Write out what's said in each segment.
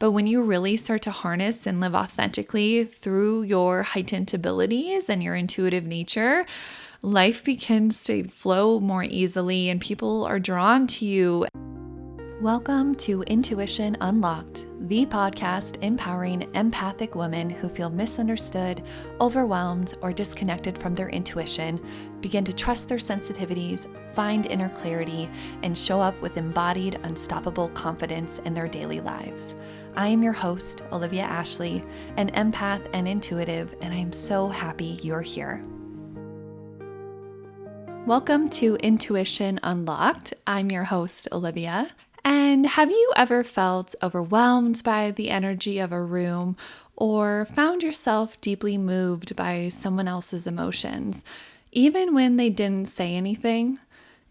But when you really start to harness and live authentically through your heightened abilities and your intuitive nature, life begins to flow more easily and people are drawn to you. Welcome to Intuition Unlocked, the podcast empowering empathic women who feel misunderstood, overwhelmed, or disconnected from their intuition, begin to trust their sensitivities, find inner clarity, and show up with embodied, unstoppable confidence in their daily lives. I am your host, Olivia Ashley, an empath and intuitive, and I am so happy you're here. Welcome to Intuition Unlocked. I'm your host, Olivia. And have you ever felt overwhelmed by the energy of a room or found yourself deeply moved by someone else's emotions, even when they didn't say anything?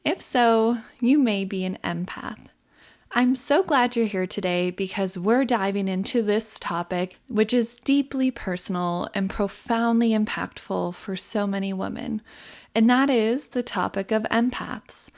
If so, you may be an empath. I'm so glad you're here today because we're diving into this topic, which is deeply personal and profoundly impactful for so many women. And that is the topic of empaths.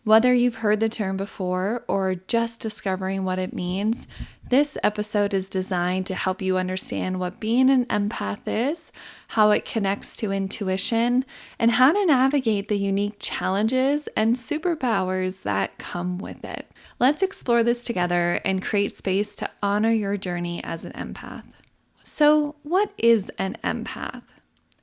Whether you've heard the term before or just discovering what it means, this episode is designed to help you understand what being an empath is, how it connects to intuition, and how to navigate the unique challenges and superpowers that come with it. Let's explore this together and create space to honor your journey as an empath. So, what is an empath?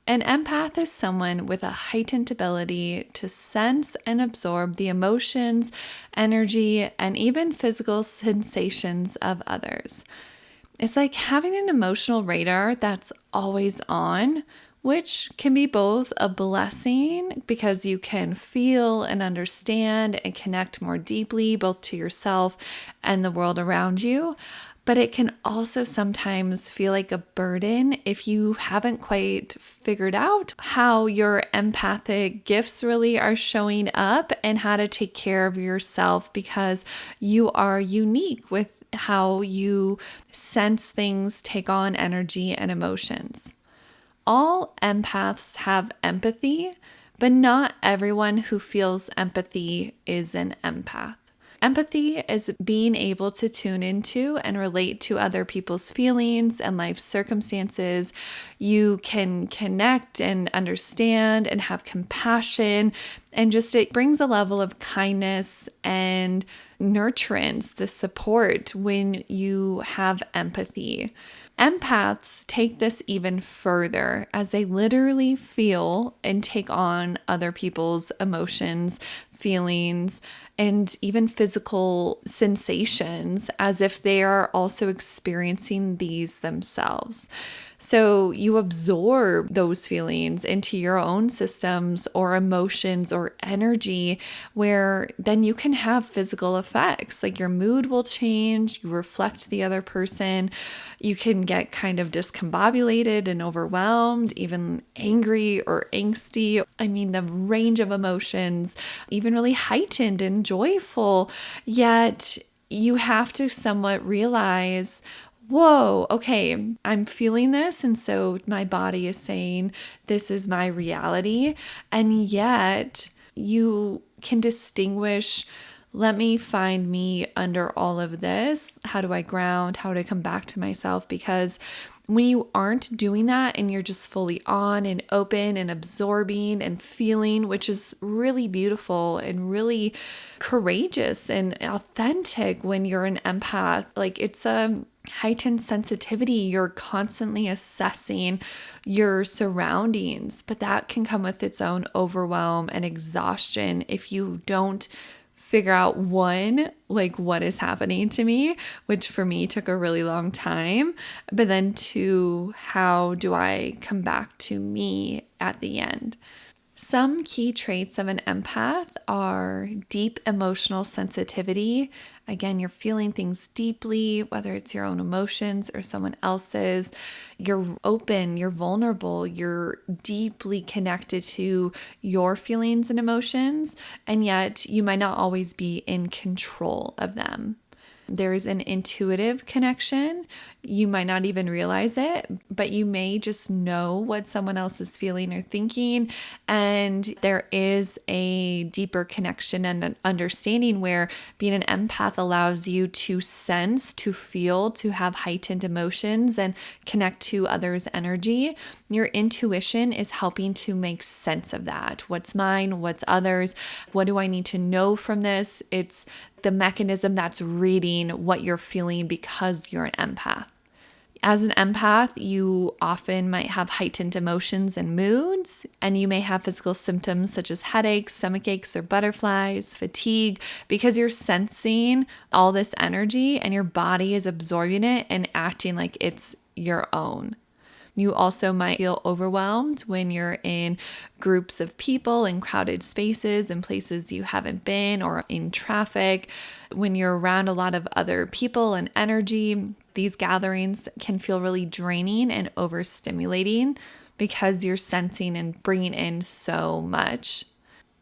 An empath is someone with a heightened ability to sense and absorb the emotions, energy, and even physical sensations of others. It's like having an emotional radar that's always on, which can be both a blessing because you can feel and understand and connect more deeply both to yourself and the world around you. But it can also sometimes feel like a burden if you haven't quite figured out how your empathic gifts really are showing up and how to take care of yourself because you are unique with how you sense things, take on energy and emotions. All empaths have empathy, but not everyone who feels empathy is an empath. Empathy is being able to tune into and relate to other people's feelings and life circumstances. You can connect and understand and have compassion, and just it brings a level of kindness and nurturance, the support when you have empathy. Empaths take this even further as they literally feel and take on other people's emotions, feelings, and even physical sensations as if they are also experiencing these themselves. So you absorb those feelings into your own systems or emotions or energy where then you can have physical effects. Like your mood will change, you reflect the other person, you can get kind of discombobulated and overwhelmed, even angry or angsty. I mean, the range of emotions, even really heightened and joyful, yet you have to somewhat realize, whoa, okay, I'm feeling this. And so my body is saying, this is my reality. And yet you can distinguish, let me find me under all of this. How do I ground? How do I come back to myself? Because when you aren't doing that and you're just fully on and open and absorbing and feeling, which is really beautiful and really courageous and authentic when you're an empath, like it's a heightened sensitivity. You're constantly assessing your surroundings, but that can come with its own overwhelm and exhaustion if you don't figure out one, like what is happening to me, which for me took a really long time, but then two, how do I come back to me at the end? Some key traits of an empath are deep emotional sensitivity. Again, you're feeling things deeply, whether it's your own emotions or someone else's. You're open, you're vulnerable, you're deeply connected to your feelings and emotions, and yet you might not always be in control of them. There's an intuitive connection. You might not even realize it, but you may just know what someone else is feeling or thinking. And there is a deeper connection and an understanding where being an empath allows you to sense, to feel, to have heightened emotions and connect to others' energy. Your intuition is helping to make sense of that. What's mine? What's others? What do I need to know from this? It's the mechanism that's reading what you're feeling because you're an empath. As an empath, you often might have heightened emotions and moods, and you may have physical symptoms such as headaches, stomach aches, or butterflies, fatigue, because you're sensing all this energy and your body is absorbing it and acting like it's your own. You also might feel overwhelmed when you're in groups of people in crowded spaces and places you haven't been, or in traffic. When you're around a lot of other people and energy, these gatherings can feel really draining and overstimulating because you're sensing and bringing in so much.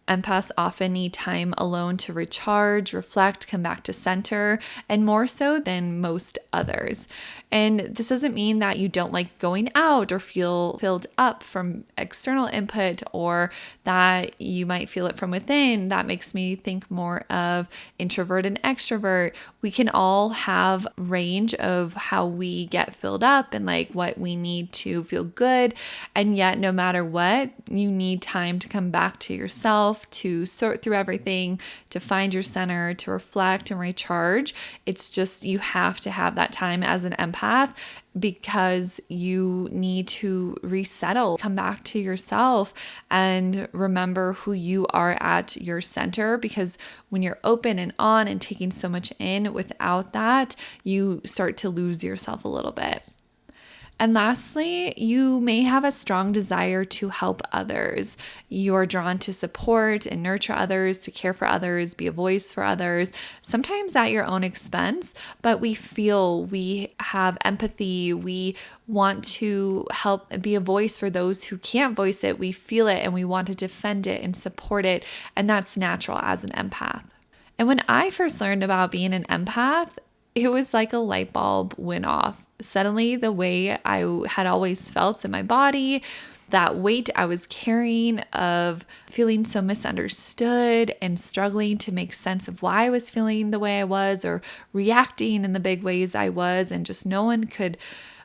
Empaths often need time alone to recharge, reflect, come back to center, and more so than most others. And this doesn't mean that you don't like going out or feel filled up from external input, or that you might feel it from within. That makes me think more of introvert and extrovert. We can all have range of how we get filled up and like what we need to feel good. And yet, no matter what, you need time to come back to yourself, to sort through everything, to find your center, to reflect and recharge. It's just you have to have that time as an empath because you need to resettle, come back to yourself, and remember who you are at your center. Because when you're open and on and taking so much in, without that, you start to lose yourself a little bit. And lastly, you may have a strong desire to help others. You're drawn to support and nurture others, to care for others, be a voice for others, sometimes at your own expense, but we feel we have empathy. We want to help and be a voice for those who can't voice it. We feel it and we want to defend it and support it. And that's natural as an empath. And when I first learned about being an empath, it was like a light bulb went off. Suddenly, the way I had always felt in my body, that weight I was carrying of feeling so misunderstood and struggling to make sense of why I was feeling the way I was or reacting in the big ways I was, and just no one could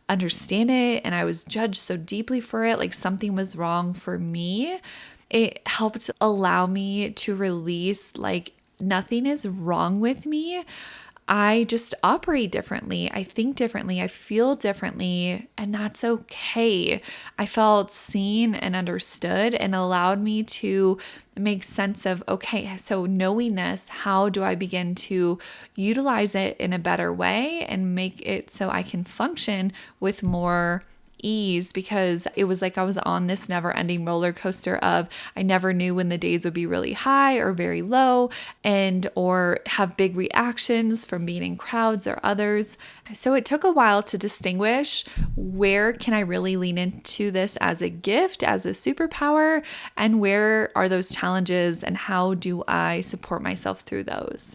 understand it. And I was judged so deeply for it, like something was wrong for me. It helped allow me to release, like, nothing is wrong with me. I just operate differently. I think differently. I feel differently, and that's okay. I felt seen and understood, and allowed me to make sense of, okay, so knowing this, how do I begin to utilize it in a better way and make it so I can function with more ease? Because it was like I was on this never-ending roller coaster of I never knew when the days would be really high or very low, and or have big reactions from being in crowds or others. So it took a while to distinguish, where can I really lean into this as a gift, as a superpower, and where are those challenges and how do I support myself through those?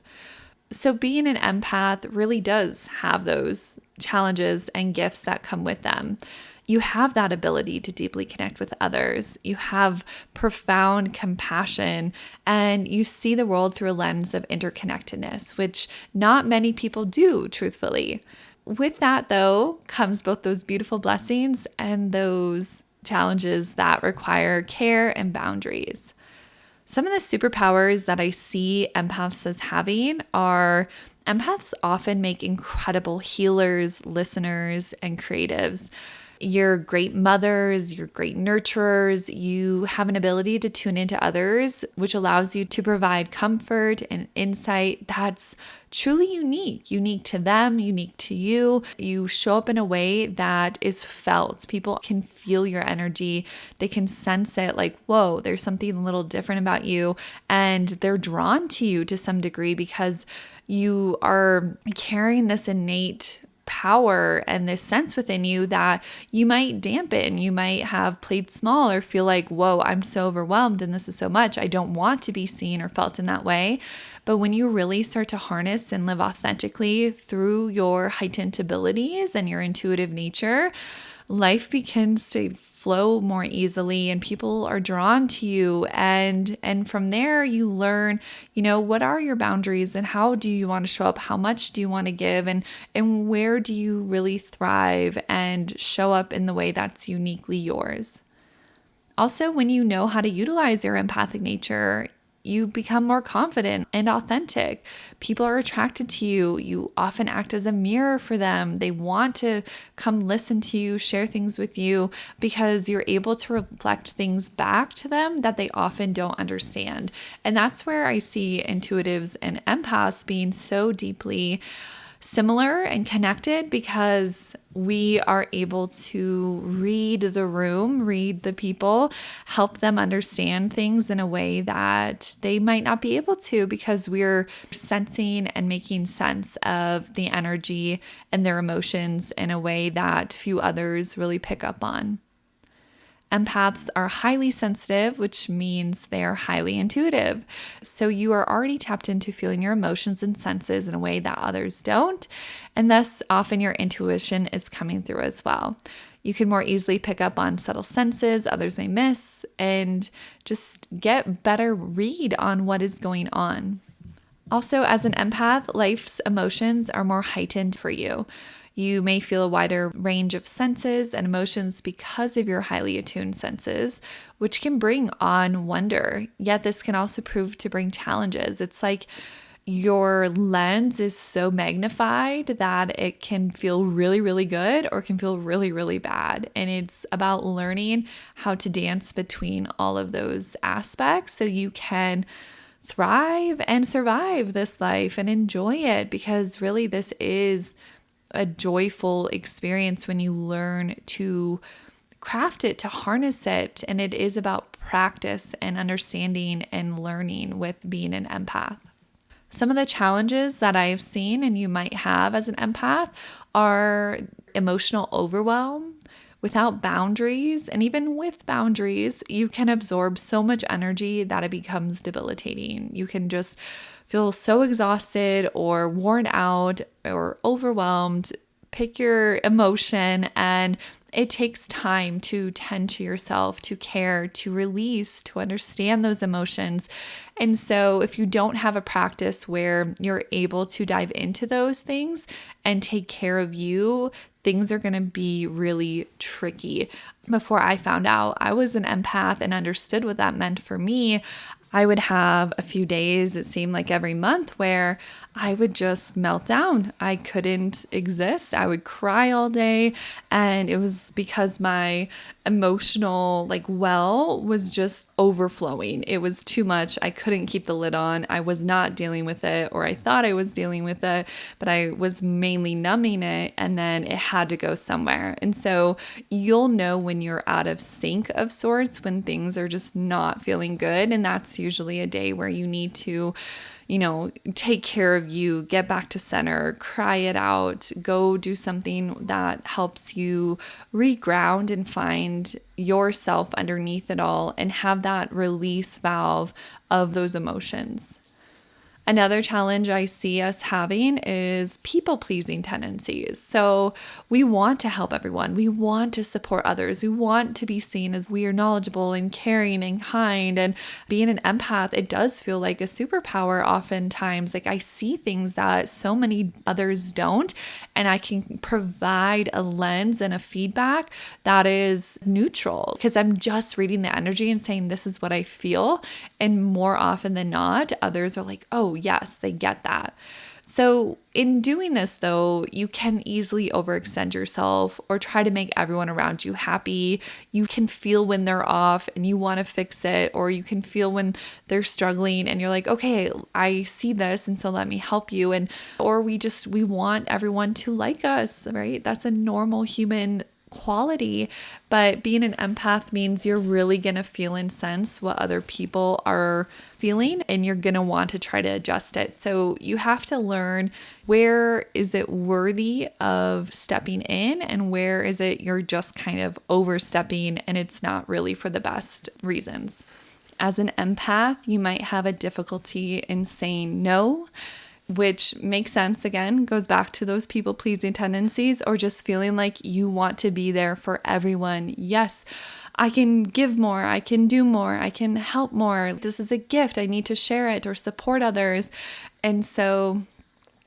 So being an empath really does have those challenges and gifts that come with them. You have that ability to deeply connect with others. You have profound compassion, and you see the world through a lens of interconnectedness, which not many people do, truthfully. With that, though, comes both those beautiful blessings and those challenges that require care and boundaries. Some of the superpowers that I see empaths as having are empaths often make incredible healers, listeners, and creatives. You're great mothers, you're great nurturers, you have an ability to tune into others, which allows you to provide comfort and insight that's truly unique to them, unique to you. You show up in a way that is felt. People can feel your energy. They can sense it, like, whoa, there's something a little different about you. And they're drawn to you to some degree because you are carrying this innate power and this sense within you that you might dampen. You might have played small or feel like, whoa, I'm so overwhelmed and this is so much. I don't want to be seen or felt in that way. But when you really start to harness and live authentically through your heightened abilities and your intuitive nature, life begins to flow more easily and people are drawn to you. And from there you learn, what are your boundaries and how do you want to show up? How much do you want to give? And where do you really thrive and show up in the way that's uniquely yours? Also, when you know how to utilize your empathic nature, you become more confident and authentic. People are attracted to you. You often act as a mirror for them. They want to come listen to you, share things with you, because you're able to reflect things back to them that they often don't understand. And that's where I see intuitives and empaths being so deeply similar and connected, because we are able to read the room, read the people, help them understand things in a way that they might not be able to, because we're sensing and making sense of the energy and their emotions in a way that few others really pick up on. Empaths are highly sensitive, which means they are highly intuitive. So you are already tapped into feeling your emotions and senses in a way that others don't. And thus, often your intuition is coming through as well. You can more easily pick up on subtle senses others may miss and just get better read on what is going on. Also, as an empath, life's emotions are more heightened for you. You may feel a wider range of senses and emotions because of your highly attuned senses, which can bring on wonder. Yet this can also prove to bring challenges. It's like your lens is so magnified that it can feel really, really good or can feel really, really bad. And it's about learning how to dance between all of those aspects so you can thrive and survive this life and enjoy it, because really this is a joyful experience when you learn to craft it, to harness it. And it is about practice and understanding and learning with being an empath. Some of the challenges that I've seen and you might have as an empath are emotional overwhelm. Without boundaries, and even with boundaries, you can absorb so much energy that it becomes debilitating. You can just feel so exhausted or worn out or overwhelmed. Pick your emotion, and it takes time to tend to yourself, to care, to release, to understand those emotions. And so if you don't have a practice where you're able to dive into those things and take care of you, things are going to be really tricky. Before I found out I was an empath and understood what that meant for me, I would have a few days, it seemed like every month, where I would just melt down. I couldn't exist. I would cry all day. And it was because my emotional well was just overflowing. It was too much. I couldn't keep the lid on. I was not dealing with it, or I thought I was dealing with it, but I was mainly numbing it, and then it had to go somewhere. And so you'll know when you're out of sync of sorts, when things are just not feeling good. And that's usually a day where you need to take care of you, get back to center, cry it out, go do something that helps you reground and find yourself underneath it all and have that release valve of those emotions. Another challenge I see us having is people-pleasing tendencies. So we want to help everyone. We want to support others. We want to be seen as we are knowledgeable and caring and kind. And being an empath, it does feel like a superpower oftentimes. I see things that so many others don't, and I can provide a lens and a feedback that is neutral, because I'm just reading the energy and saying, this is what I feel. And more often than not, others are like, oh, yes, they get that. So in doing this, though, you can easily overextend yourself or try to make everyone around you happy. You can feel when they're off and you want to fix it, or you can feel when they're struggling and you're like, okay, I see this, and so let me help you. Or we want everyone to like us, right? That's a normal human quality, but being an empath means you're really going to feel and sense what other people are feeling, and you're going to want to try to adjust it. So you have to learn, where is it worthy of stepping in, and where is it you're just kind of overstepping and it's not really for the best reasons. As an empath, you might have a difficulty in saying no, which makes sense. Again, goes back to those people-pleasing tendencies, or just feeling like you want to be there for everyone. Yes, I can give more, I can do more, I can help more. This is a gift, I need to share it or support others. And so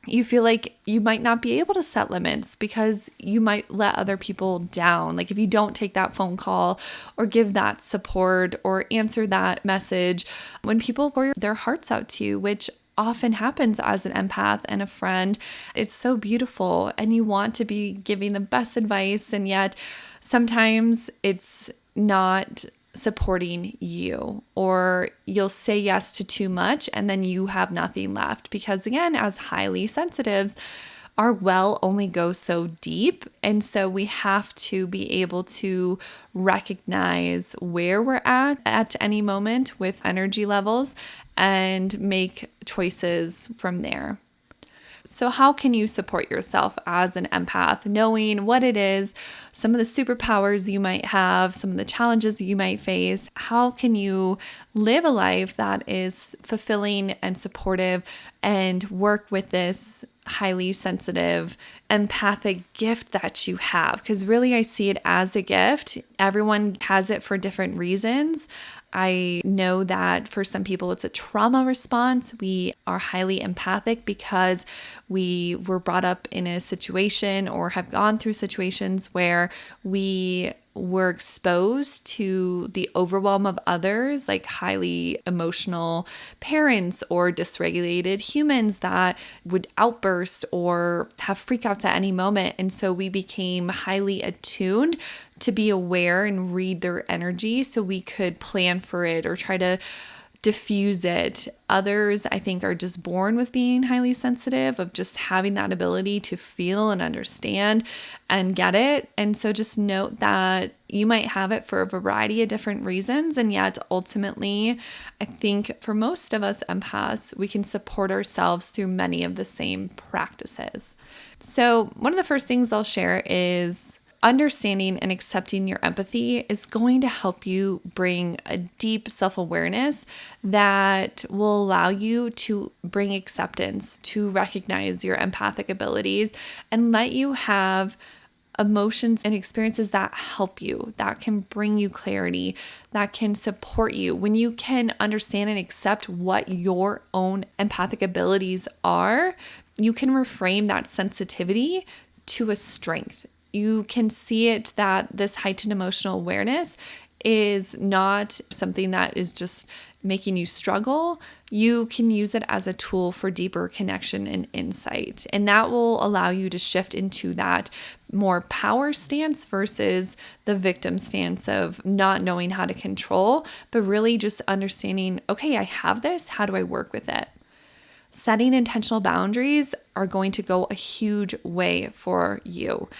you feel like you might not be able to set limits because you might let other people down. Like if you don't take that phone call or give that support or answer that message when people pour their hearts out to you, which often happens as an empath and a friend. It's so beautiful, and you want to be giving the best advice, and yet sometimes it's not supporting you, or you'll say yes to too much and then you have nothing left, because again, as highly sensitives, our well only goes so deep. And so we have to be able to recognize where we're at any moment with energy levels and make choices from there. So how can you support yourself as an empath, knowing what it is, some of the superpowers you might have, some of the challenges you might face? How can you live a life that is fulfilling and supportive and work with this highly sensitive, empathic gift that you have? Because really, I see it as a gift. Everyone has it for different reasons. I know that for some people, it's a trauma response. We are highly empathic because we were brought up in a situation or have gone through situations where we were exposed to the overwhelm of others, like highly emotional parents or dysregulated humans that would outburst or have freakouts at any moment. And so we became highly attuned to be aware and read their energy so we could plan for it or try to diffuse it. Others, I think, are just born with being highly sensitive, of just having that ability to feel and understand and get it. And so just note that you might have it for a variety of different reasons. And yet ultimately, I think for most of us empaths, we can support ourselves through many of the same practices. So one of the first things I'll share is understanding and accepting your empathy is going to help you bring a deep self-awareness that will allow you to bring acceptance, to recognize your empathic abilities, and let you have emotions and experiences that help you, that can bring you clarity, that can support you. When you can understand and accept what your own empathic abilities are, you can reframe that sensitivity to a strength. You can see it that this heightened emotional awareness is not something that is just making you struggle. You can use it as a tool for deeper connection and insight. And that will allow you to shift into that more power stance versus the victim stance of not knowing how to control, but really just understanding, okay, I have this. How do I work with it? Setting intentional boundaries are going to go a huge way for you.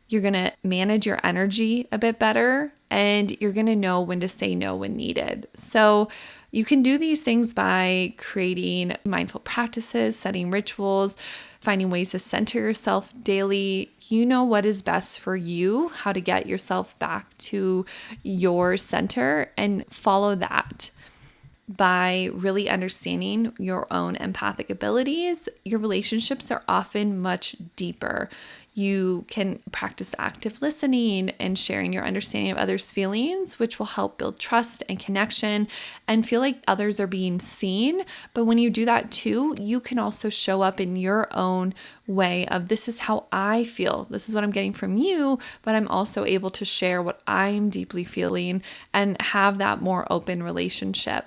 You're going to manage your energy a bit better, and you're going to know when to say no when needed. So you can do these things by creating mindful practices, setting rituals, finding ways to center yourself daily. You know what is best for you, how to get yourself back to your center, and follow that. By really understanding your own empathic abilities, your relationships are often much deeper. You can practice active listening and sharing your understanding of others' feelings, which will help build trust and connection and feel like others are being seen. But when you do that too, you can also show up in your own way of, this is how I feel. This is what I'm getting from you, but I'm also able to share what I'm deeply feeling and have that more open relationship.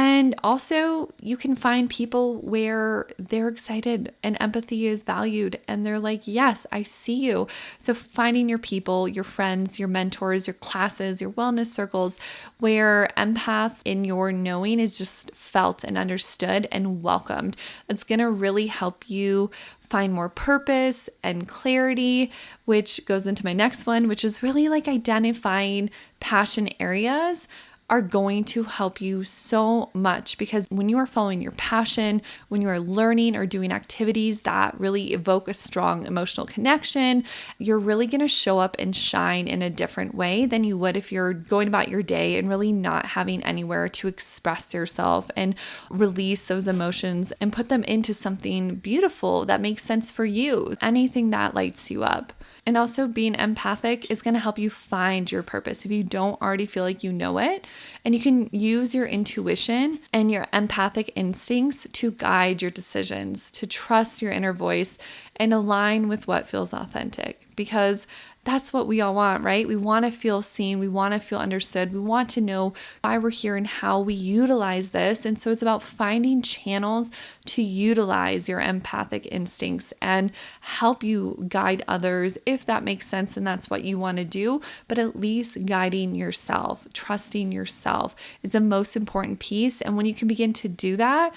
And also, you can find people where they're excited and empathy is valued and they're like, yes, I see you. So, finding your people, your friends, your mentors, your classes, your wellness circles, where empaths in your knowing is just felt and understood and welcomed. It's going to really help you find more purpose and clarity, which goes into my next one, which is really like identifying passion areas are going to help you so much, because when you are following your passion, when you are learning or doing activities that really evoke a strong emotional connection, you're really going to show up and shine in a different way than you would if you're going about your day and really not having anywhere to express yourself and release those emotions and put them into something beautiful that makes sense for you, anything that lights you up. And also, being empathic is going to help you find your purpose if you don't already feel like you know it. And you can use your intuition and your empathic instincts to guide your decisions, to trust your inner voice and align with what feels authentic, because that's what we all want, right? We want to feel seen. We want to feel understood. We want to know why we're here and how we utilize this. And so it's about finding channels to utilize your empathic instincts and help you guide others if that makes sense and that's what you want to do. But at least guiding yourself, trusting yourself is the most important piece. And when you can begin to do that,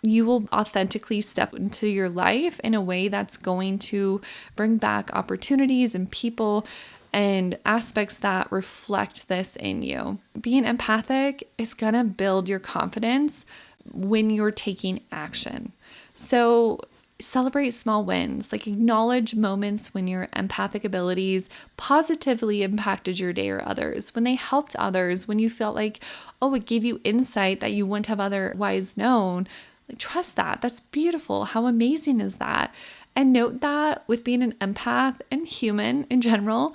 you will authentically step into your life in a way that's going to bring back opportunities and people and aspects that reflect this in you. Being empathic is going to build your confidence when you're taking action. So celebrate small wins, like acknowledge moments when your empathic abilities positively impacted your day or others, when they helped others, when you felt like, oh, it gave you insight that you wouldn't have otherwise known. Like, trust that. That's beautiful. How amazing is that? And note that with being an empath and human in general,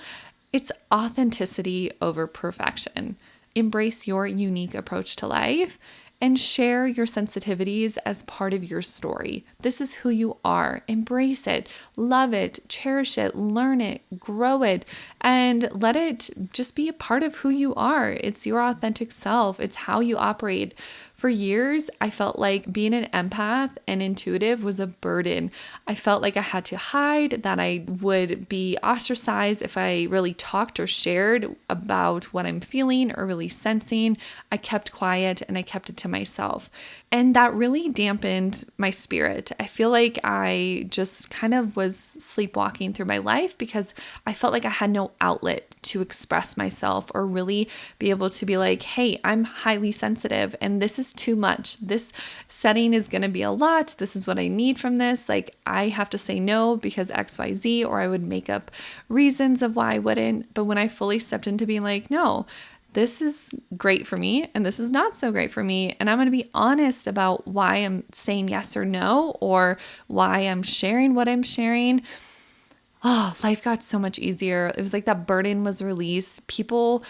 it's authenticity over perfection. Embrace your unique approach to life and share your sensitivities as part of your story. This is who you are. Embrace it, love it, cherish it, learn it, grow it, and let it just be a part of who you are. It's your authentic self. It's how you operate. For years, I felt like being an empath and intuitive was a burden. I felt like I had to hide, that I would be ostracized if I really talked or shared about what I'm feeling or really sensing. I kept quiet and I kept it to myself. And that really dampened my spirit. I feel like I just kind of was sleepwalking through my life because I felt like I had no outlet to express myself or really be able to be like, hey, I'm highly sensitive and this is too much. This setting is going to be a lot. This is what I need from this. Like, I have to say no because XYZ, or I would make up reasons of why I wouldn't. But when I fully stepped into being like, no, this is great for me and this is not so great for me, and I'm going to be honest about why I'm saying yes or no, or why I'm sharing what I'm sharing. Oh, life got so much easier. It was like that burden was released. People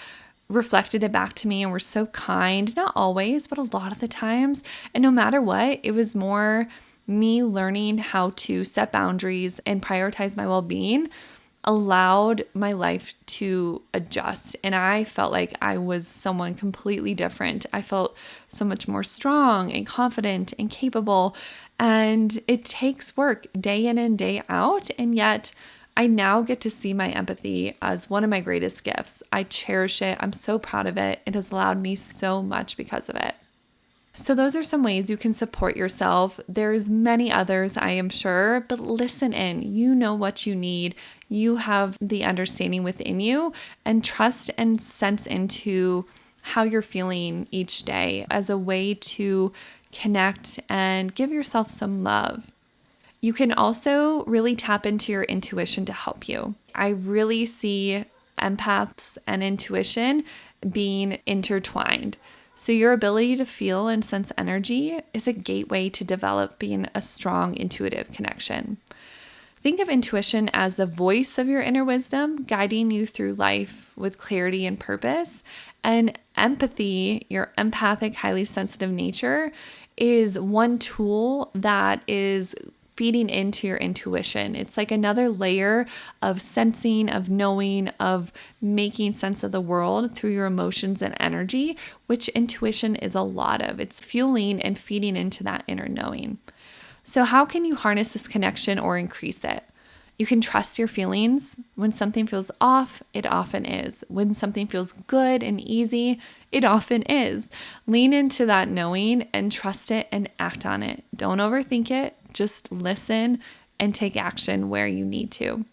reflected it back to me and were so kind, not always, but a lot of the times. And no matter what, it was more me learning how to set boundaries and prioritize my well-being allowed my life to adjust. And I felt like I was someone completely different. I felt so much more strong and confident and capable. And it takes work day in and day out. And yet I now get to see my empathy as one of my greatest gifts. I cherish it. I'm so proud of it. It has allowed me so much because of it. So those are some ways you can support yourself. There's many others, I am sure, but listen in. You know what you need. You have the understanding within you, and trust and sense into how you're feeling each day as a way to connect and give yourself some love. You can also really tap into your intuition to help you. I really see empaths and intuition being intertwined. So your ability to feel and sense energy is a gateway to developing a strong intuitive connection. Think of intuition as the voice of your inner wisdom, guiding you through life with clarity and purpose. And empathy, your empathic, highly sensitive nature, is one tool that is feeding into your intuition. It's like another layer of sensing, of knowing, of making sense of the world through your emotions and energy, which intuition is a lot of. It's fueling and feeding into that inner knowing. So how can you harness this connection or increase it? You can trust your feelings. When something feels off, it often is. When something feels good and easy, it often is. Lean into that knowing and trust it and act on it. Don't overthink it. Just listen and take action where you need to.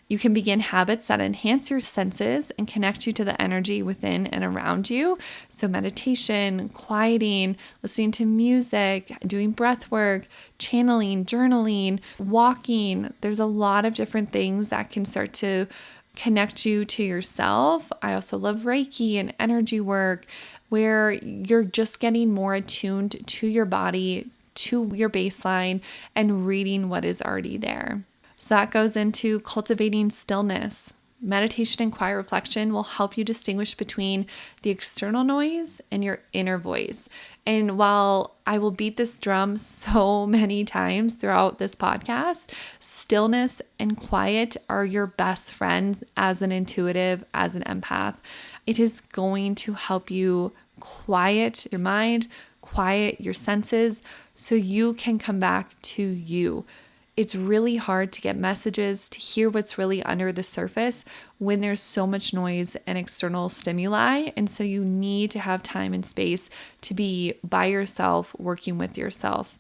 You can begin habits that enhance your senses and connect you to the energy within and around you. So meditation, quieting, listening to music, doing breath work, channeling, journaling, walking. There's a lot of different things that can start to connect you to yourself. I also love Reiki and energy work, where you're just getting more attuned to your body, to your baseline, and reading what is already there. So that goes into cultivating stillness. Meditation and quiet reflection will help you distinguish between the external noise and your inner voice. And while I will beat this drum so many times throughout this podcast, stillness and quiet are your best friends as an intuitive, as an empath. It is going to help you quiet your mind, quiet your senses, so you can come back to you. It's really hard to get messages, to hear what's really under the surface when there's so much noise and external stimuli. And so you need to have time and space to be by yourself, working with yourself.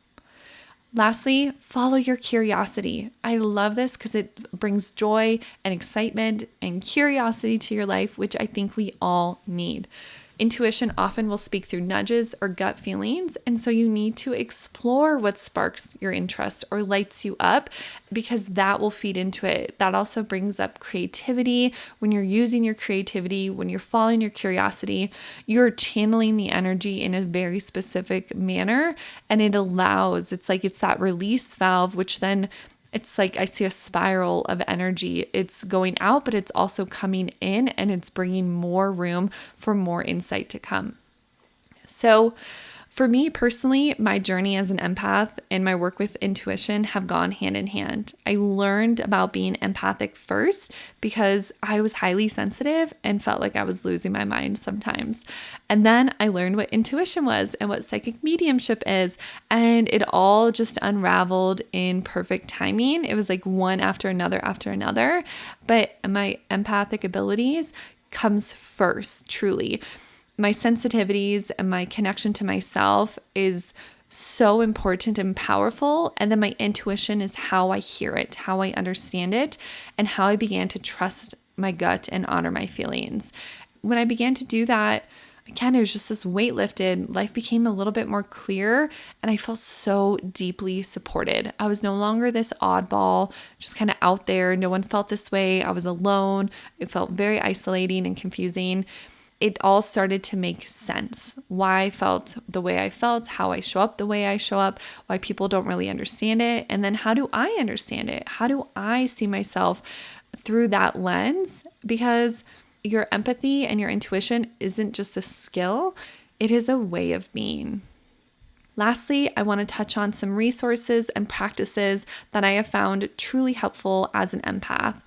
Lastly, follow your curiosity. I love this because it brings joy and excitement and curiosity to your life, which I think we all need. Intuition often will speak through nudges or gut feelings, and so you need to explore what sparks your interest or lights you up, because that will feed into it. That also brings up creativity. When you're using your creativity, when you're following your curiosity, you're channeling the energy in a very specific manner, and it's like it's that release valve, which then it's like I see a spiral of energy. It's going out, but it's also coming in, and it's bringing more room for more insight to come. So for me personally, my journey as an empath and my work with intuition have gone hand in hand. I learned about being empathic first because I was highly sensitive and felt like I was losing my mind sometimes. And then I learned what intuition was and what psychic mediumship is. And it all just unraveled in perfect timing. It was like one after another after another. But my empathic abilities comes first, truly. My sensitivities and my connection to myself is so important and powerful. And then my intuition is how I hear it, how I understand it, and how I began to trust my gut and honor my feelings. When I began to do that, again, it was just this weight lifted. Life became a little bit more clear, and I felt so deeply supported. I was no longer this oddball, just kind of out there. No one felt this way. I was alone. It felt very isolating and confusing. It all started to make sense. Why I felt the way I felt, how I show up the way I show up, why people don't really understand it. And then how do I understand it? How do I see myself through that lens? Because your empathy and your intuition isn't just a skill, it is a way of being. Lastly, I want to touch on some resources and practices that I have found truly helpful as an empath.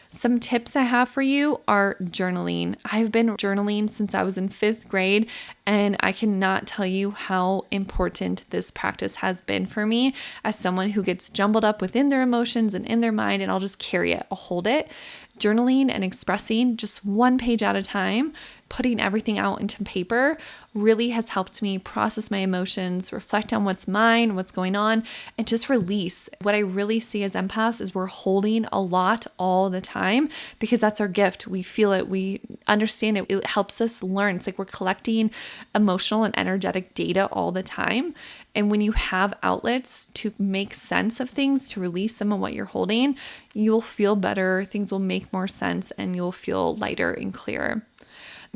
Some tips I have for you are journaling. I've been journaling since I was in 5th grade, and I cannot tell you how important this practice has been for me as someone who gets jumbled up within their emotions and in their mind, and I'll just carry it, I'll hold it. Journaling and expressing just one page at a time, putting everything out into paper really has helped me process my emotions, reflect on what's mine, what's going on, and just release. What I really see as empaths is we're holding a lot all the time because that's our gift. We feel it, we understand it. It helps us learn. It's like we're collecting emotional and energetic data all the time. And when you have outlets to make sense of things, to release some of what you're holding, you'll feel better, things will make more sense, and you'll feel lighter and clearer.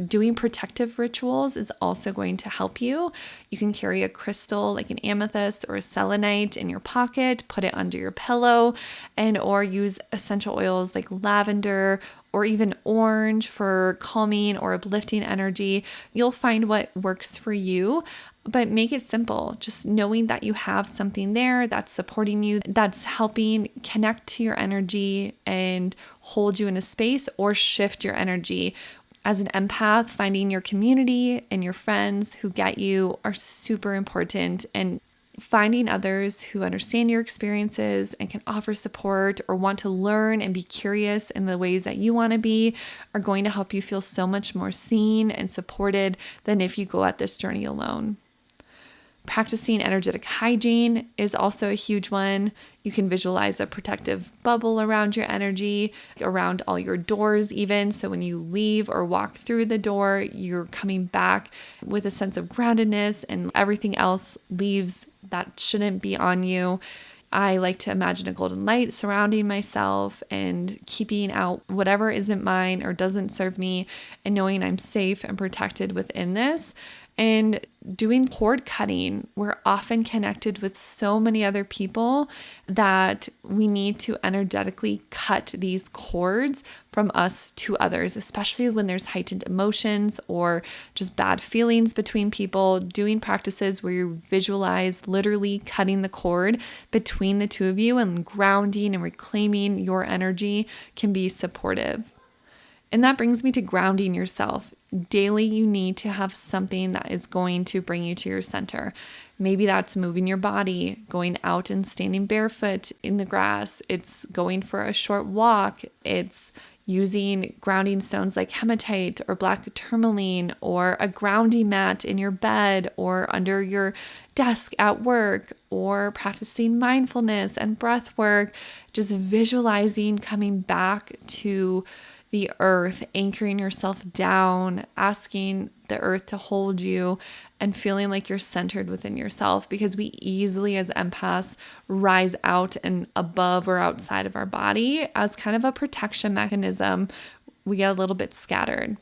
Doing protective rituals is also going to help you. You can carry a crystal like an amethyst or a selenite in your pocket, put it under your pillow, or use essential oils like lavender or even orange for calming or uplifting energy. You'll find what works for you. But make it simple. Just knowing that you have something there that's supporting you, that's helping connect to your energy and hold you in a space or shift your energy. As an empath, finding your community and your friends who get you are super important, and finding others who understand your experiences and can offer support or want to learn and be curious in the ways that you want to be are going to help you feel so much more seen and supported than if you go at this journey alone. Practicing energetic hygiene is also a huge one. You can visualize a protective bubble around your energy, around all your doors even. So when you leave or walk through the door, you're coming back with a sense of groundedness and everything else leaves that shouldn't be on you. I like to imagine a golden light surrounding myself and keeping out whatever isn't mine or doesn't serve me, and knowing I'm safe and protected within this. And doing cord cutting, we're often connected with so many other people that we need to energetically cut these cords from us to others, especially when there's heightened emotions or just bad feelings between people. Doing practices where you visualize literally cutting the cord between the two of you and grounding and reclaiming your energy can be supportive. And that brings me to grounding yourself. Daily, you need to have something that is going to bring you to your center. Maybe that's moving your body, going out and standing barefoot in the grass. It's going for a short walk. It's using grounding stones like hematite or black tourmaline, or a grounding mat in your bed or under your desk at work, or practicing mindfulness and breath work. Just visualizing coming back to the earth, anchoring yourself down, asking the earth to hold you, and feeling like you're centered within yourself, because we easily as empaths rise out and above or outside of our body as kind of a protection mechanism. We get a little bit scattered.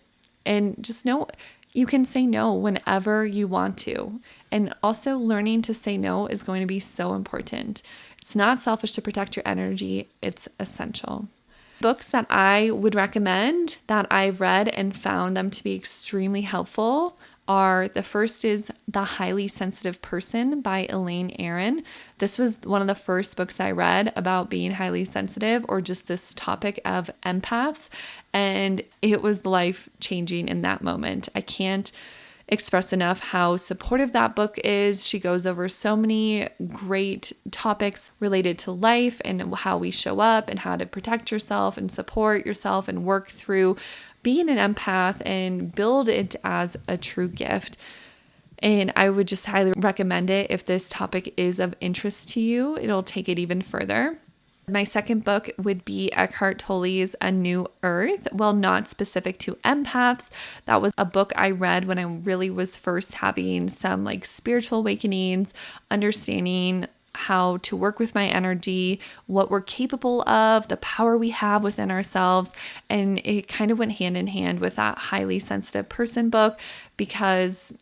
And just know you can say no whenever you want to. And also learning to say no is going to be so important. It's not selfish to protect your energy, it's essential. Books that I would recommend that I've read and found them to be extremely helpful are, the first is The Highly Sensitive Person by Elaine Aron. This was one of the first books I read about being highly sensitive, or just this topic of empaths, and it was life-changing in that moment. I can't express enough how supportive that book is. She goes over so many great topics related to life and how we show up and how to protect yourself and support yourself and work through being an empath and build it as a true gift. And I would just highly recommend it if this topic is of interest to you. It'll take it even further. My second book would be Eckhart Tolle's A New Earth. While not specific to empaths, that was a book I read when I really was first having some spiritual awakenings, understanding how to work with my energy, what we're capable of, the power we have within ourselves. And it kind of went hand in hand with that Highly Sensitive Person book, because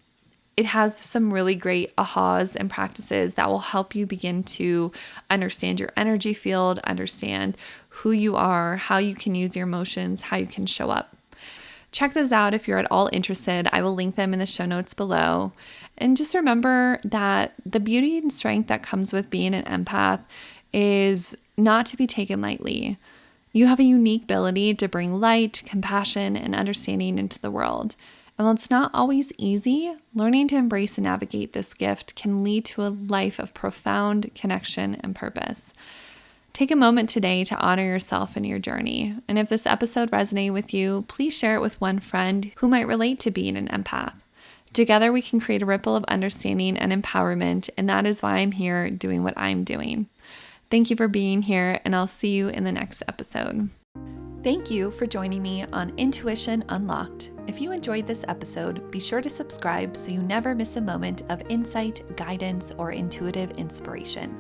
it has some really great ahas and practices that will help you begin to understand your energy field, understand who you are, how you can use your emotions, how you can show up. Check those out if you're at all interested. I will link them in the show notes below. And just remember that the beauty and strength that comes with being an empath is not to be taken lightly. You have a unique ability to bring light, compassion, and understanding into the world. And while it's not always easy, learning to embrace and navigate this gift can lead to a life of profound connection and purpose. Take a moment today to honor yourself and your journey. And if this episode resonated with you, please share it with one friend who might relate to being an empath. Together, we can create a ripple of understanding and empowerment, and that is why I'm here doing what I'm doing. Thank you for being here, and I'll see you in the next episode. Thank you for joining me on Intuition Unlocked. If you enjoyed this episode, be sure to subscribe so you never miss a moment of insight, guidance, or intuitive inspiration.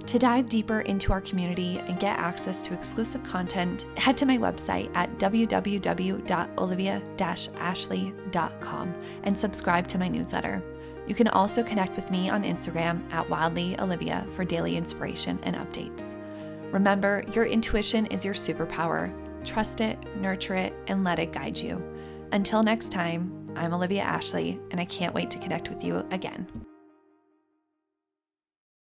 To dive deeper into our community and get access to exclusive content, head to my website at www.olivia-ashley.com and subscribe to my newsletter. You can also connect with me on Instagram at wildlyolivia for daily inspiration and updates. Remember, your intuition is your superpower. Trust it, nurture it, and let it guide you. Until next time, I'm Olivia Ashley, and I can't wait to connect with you again.